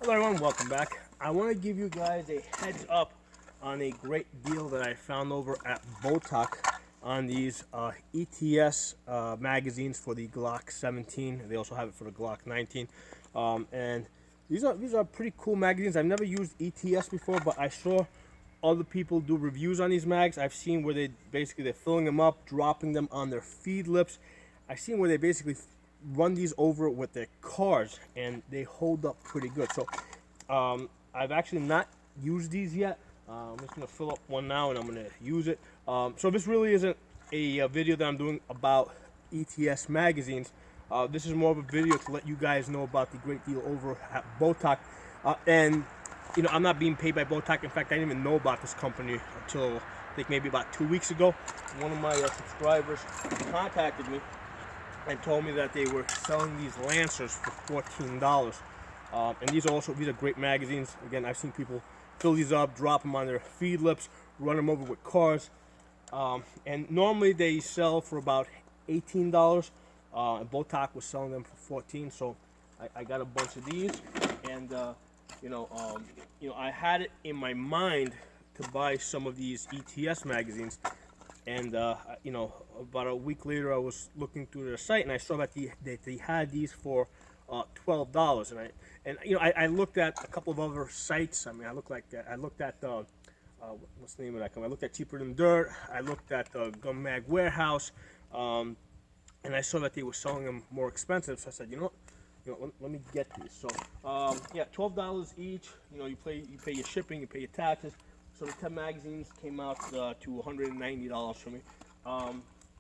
Hello everyone, welcome back. I want to give you guys a heads up on a great deal that I found over at Botach on these ETS magazines for the Glock 17. They also have it for the Glock 19. And these are pretty cool magazines. I've never used ETS before, but I saw other people do reviews on these mags. I've seen where they're filling them up, dropping them on their feed lips. I've seen where they basically run these over with their cars, and they hold up pretty good. So I've actually not used these yet. I'm just gonna fill up one now, and I'm gonna use it. So this really isn't a video that I'm doing about ETS magazines. This is more of a video to let you guys know about the great deal over at Botach. And you know, I'm not being paid by Botach. In fact, I didn't even know about this company until I think maybe about 2 weeks ago. One of my subscribers contacted me and told me that they were selling these Lancers for $14. And these are great magazines. Again, I've seen people fill these up, drop them on their feed lips, run them over with cars. And normally they sell for about $18. And Botach was selling them for $14. So I got a bunch of these, and I had it in my mind to buy some of these ETS magazines. And about a week later, I was looking through their site, and I saw that they had these for $12. And I looked at a couple of other sites. I mean, I looked at what's the name of that company? I looked at Cheaper Than Dirt. I looked at the Gun Mag Warehouse, and I saw that they were selling them more expensive. So I said, let me get these. So yeah, $12 each. You pay your shipping, you pay your taxes. So the 10 magazines came out to $190 for me.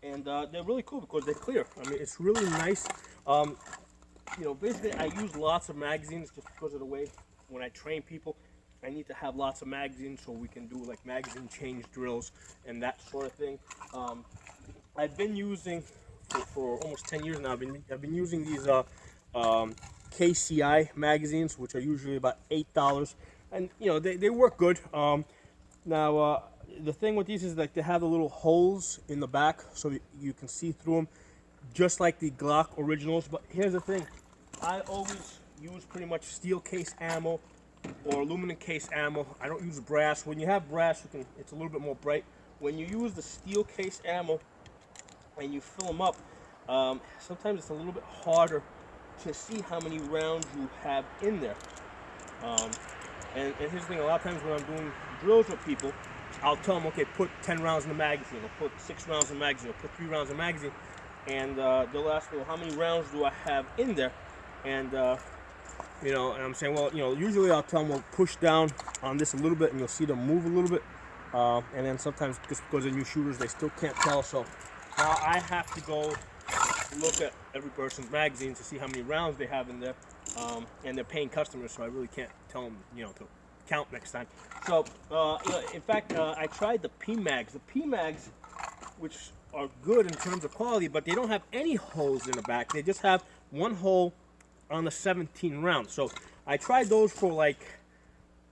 And they're really cool because they're clear. I mean, it's really nice. Basically I use lots of magazines just because of the way when I train people, I need to have lots of magazines so we can do like magazine change drills and that sort of thing. I've been using for almost 10 years now. I've been using these KCI magazines, which are usually about $8, and they work good. Now, the thing with these is like they have the little holes in the back so that you can see through them, just like the Glock originals. But here's the thing, I always use pretty much steel case ammo or aluminum case ammo. I don't use brass. When you have brass, it's a little bit more bright. When you use the steel case ammo and you fill them up, sometimes it's a little bit harder to see how many rounds you have in there. And here's the thing, a lot of times when I'm doing drills with people, I'll tell them, okay, put 10 rounds in the magazine, or put 6 rounds in the magazine, or put 3 rounds in the magazine, and they'll ask me, well, how many rounds do I have in there? And and I'm saying, well, usually I'll tell them, well, push down on this a little bit, and you'll see them move a little bit. And then sometimes, just because they're new shooters, they still can't tell. So now I have to go look at every person's magazine to see how many rounds they have in there. And they're paying customers, so I really can't tell them, to count next time. So, in fact, I tried the PMAGs. The PMAGs, which are good in terms of quality, but they don't have any holes in the back. They just have one hole on the 17 rounds. So I tried those for like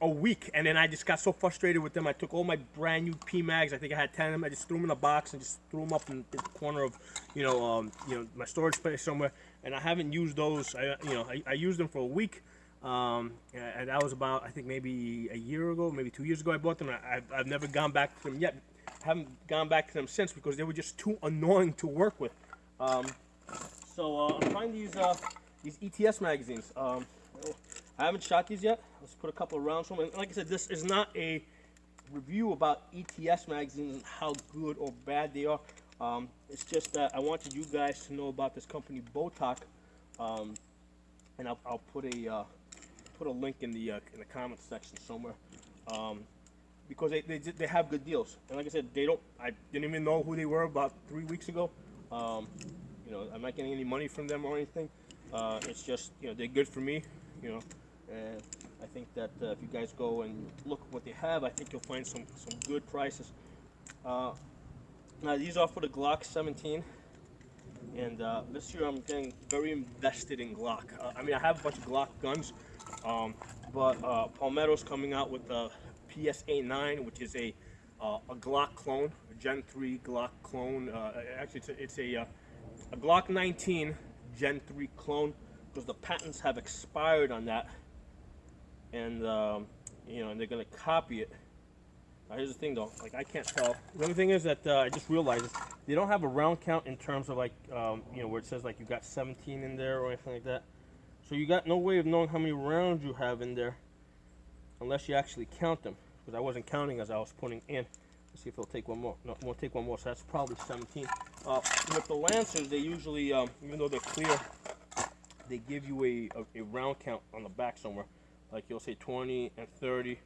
a week, and then I just got so frustrated with them. I took all my brand new PMAGs. I think I had 10 of them. I just threw them in a box and just threw them up in the corner of, my storage space somewhere. And I haven't used those. I used them for a week, and that was about, I think, maybe a year ago, maybe 2 years ago. I bought them. I've never gone back to them yet. Haven't gone back to them since because they were just too annoying to work with. So I'm trying these ETS magazines. I haven't shot these yet. Let's put a couple of rounds from them. And like I said, this is not a review about ETS magazines and how good or bad they are. It's just that I wanted you guys to know about this company, Botach, and I'll put a link in the comments section somewhere, because they have good deals. And like I said, I didn't even know who they were about 3 weeks ago. I'm not getting any money from them or anything. It's just they're good for me, and I think that if you guys go and look at what they have, I think you'll find some good prices. Now these are for the Glock 17, and this year I'm getting very invested in Glock. I mean, I have a bunch of Glock guns, but Palmetto's coming out with the PSA 9, which is a Glock clone, a Gen 3 Glock clone. Actually, it's a Glock 19 Gen 3 clone, because the patents have expired on that. and you know, and they're gonna copy it. Now here's the thing though, like I can't tell. The other thing is that I just realized is they don't have a round count in terms of like you know, where it says like you got 17 in there or anything like that. So you got no way of knowing how many rounds you have in there unless you actually count them. Because I wasn't counting as I was putting in. Let's see if it'll take one more. No, it won't take one more. So that's probably 17. With the Lancers, they usually, even though they're clear, they give you a round count on the back somewhere. Like you'll say 20 and 30,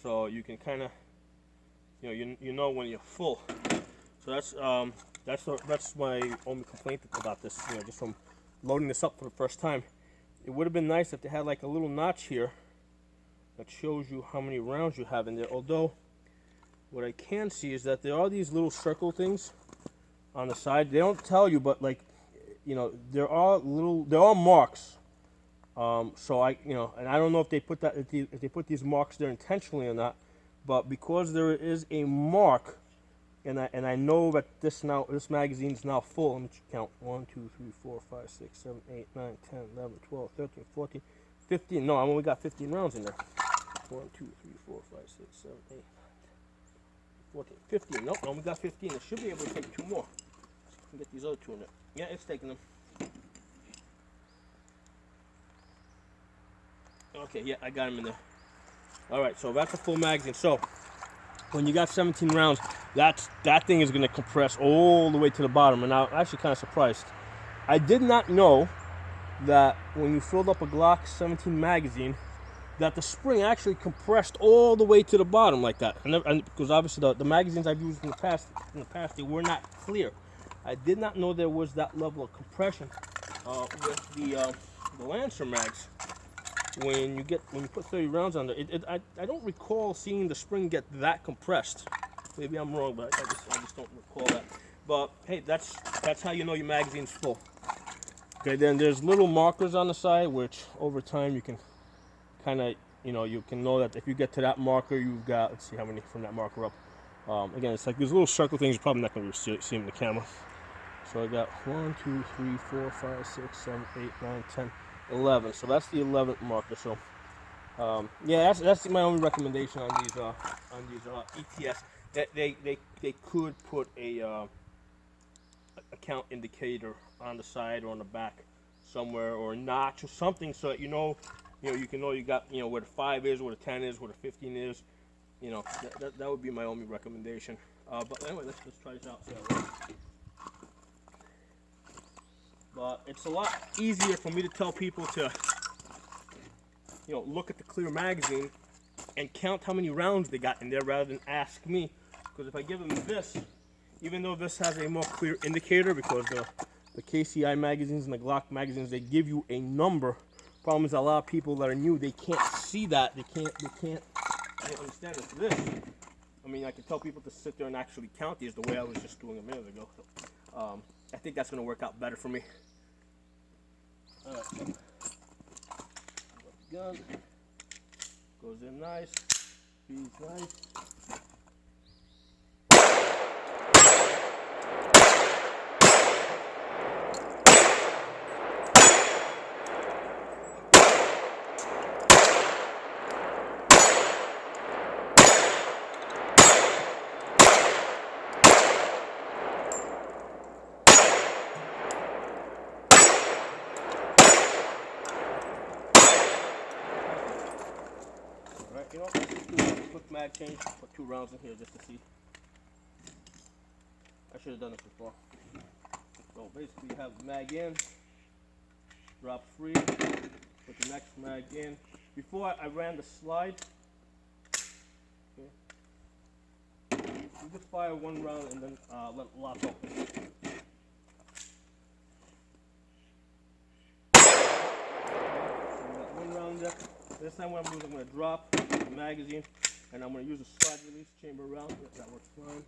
so you can kind of, you know when you're full. So that's my only complaint about this. You know, just from loading this up for the first time. It would have been nice if they had like a little notch here that shows you how many rounds you have in there. Although, what I can see is that there are these little circle things on the side. They don't tell you, but like, you know, there are marks. So and I don't know if they put that, if they put these marks there intentionally or not. But because there is a mark, and I know that this magazine is now full. Let me count: 1, 2, 3, 4, 5, 6, 7, 8, 9, 10, 11, 12, 13, 14, 15. No, I only got 15 rounds in there. 1, 2, 3, 4, 5, 6, 7, 8, 9, 14, 15. Nope, I only got 15. I should be able to take 2 more. So get these other 2 in there. Yeah, it's taking them. Okay, yeah, I got them in there. All right, so that's a full magazine. So when you got 17 rounds, that thing is going to compress all the way to the bottom. And I'm actually kind of surprised. I did not know that when you filled up a Glock 17 magazine, that the spring actually compressed all the way to the bottom like that. And because obviously the magazines I've used in the past, they were not clear. I did not know there was that level of compression with the Lancer mags. When you put 30 rounds on there, I don't recall seeing the spring get that compressed. Maybe I'm wrong, but I just don't recall that. But hey, that's how you know your magazine's full. Okay, then there's little markers on the side, which over time you can kind of, you can know that if you get to that marker, you've got, let's see how many from that marker up. Again, it's like these little circle things. You're probably not going to see them in the camera. So I got 1, 2, 3, 4, 5, 6, 7, 8, 9, 10. 11, so that's the 11th marker. So yeah, that's my only recommendation on these ETS. That they could put a count indicator on the side or on the back somewhere, or a notch or something, so that you can know you got where the 5 is, where the 10 is, where the 15 is. That would be my only recommendation. But anyway, let's try this out. But it's a lot easier for me to tell people to, look at the clear magazine and count how many rounds they got in there rather than ask me. Because if I give them this, even though this has a more clear indicator, because the KCI magazines and the Glock magazines, they give you a number. Problem is, a lot of people that are new, they can't see that. They can't understand it. This, I mean, I can tell people to sit there and actually count these the way I was just doing a minute ago. So, I think that's going to work out better for me. Alright, so gun goes in nice, feeds nice. Quick mag change, put 2 rounds in here just to see. I should have done this before. So basically you have the mag in, drop free, put the next mag in. Before I ran the slide, okay, you just fire 1 round and then let it lock open. So we got 1 round there. This time what I'm doing is I'm going to drop the magazine and I'm going to use a slide release chamber round. Yes, that works fine.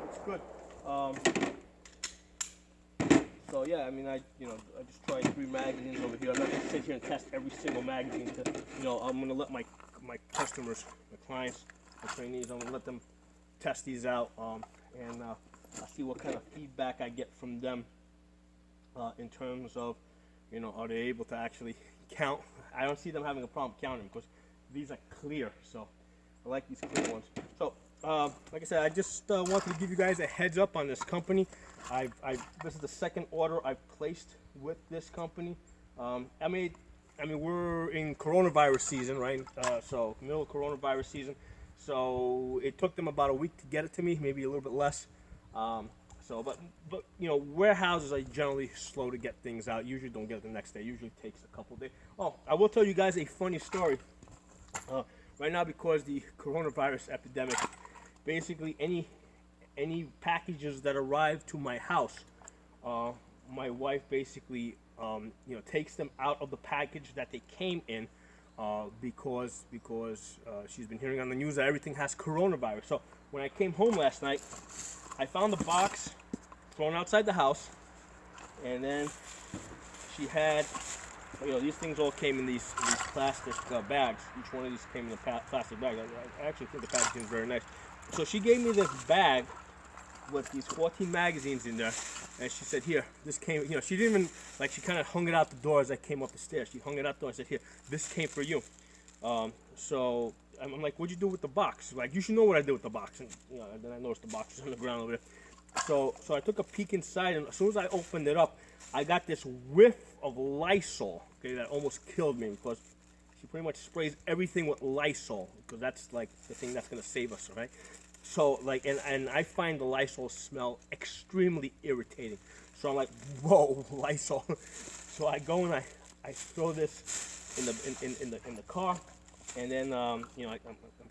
Looks good. So yeah, I mean, I just tried 3 magazines over here. I'm not going to sit here and test every single magazine. I'm going to let my customers, my clients, my trainees, I'm going to let them test these out, and I'll see what kind of feedback I get from them in terms of You know, are they able to actually count? I don't see them having a problem counting because these are clear. So I like these clear ones. So like I said, I just wanted to give you guys a heads up on this company. This is the second order I've placed with this company. I mean, we're in coronavirus season, right? So middle of coronavirus season. So it took them about a week to get it to me, maybe a little bit less. But you know, warehouses are generally slow to get things out. Usually don't get it the next day. Usually takes a couple days. Oh, I will tell you guys a funny story. Right now, because the coronavirus epidemic, basically any packages that arrive to my house, my wife basically takes them out of the package that they came in, because she's been hearing on the news that everything has coronavirus. So when I came home last night, I found the box thrown outside the house, and then she had, these things all came in these plastic bags. Each one of these came in a plastic bag. I actually think the packaging is very nice. So she gave me this bag with these 14 magazines in there, and she said, here, this came, she didn't even, she kind of hung it out the door as I came up the stairs. She hung it out the door and said, here, this came for you. So I'm like, what'd you do with the box? Like, you should know what I did with the box. And, and then I noticed the box was on the ground over there. So I took a peek inside, and as soon as I opened it up, I got this whiff of Lysol, okay, that almost killed me, because she pretty much sprays everything with Lysol, because that's like the thing that's going to save us, right? So and I find the Lysol smell extremely irritating. So I'm like, whoa, Lysol. So I go and I throw this in the car, and then I'm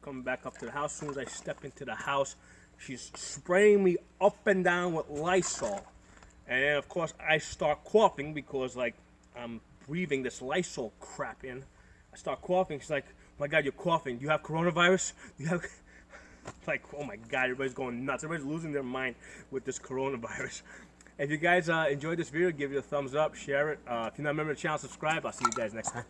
coming back up to the house. As soon as I step into the house, she's spraying me up and down with Lysol. And then, of course, I start coughing because, I'm breathing this Lysol crap in. I start coughing. She's like, oh my God, you're coughing. Do you have coronavirus? Do you have... oh my God, everybody's going nuts. Everybody's losing their mind with this coronavirus. If you guys enjoyed this video, give it a thumbs up, share it. If you're not a member of the channel, subscribe. I'll see you guys next time.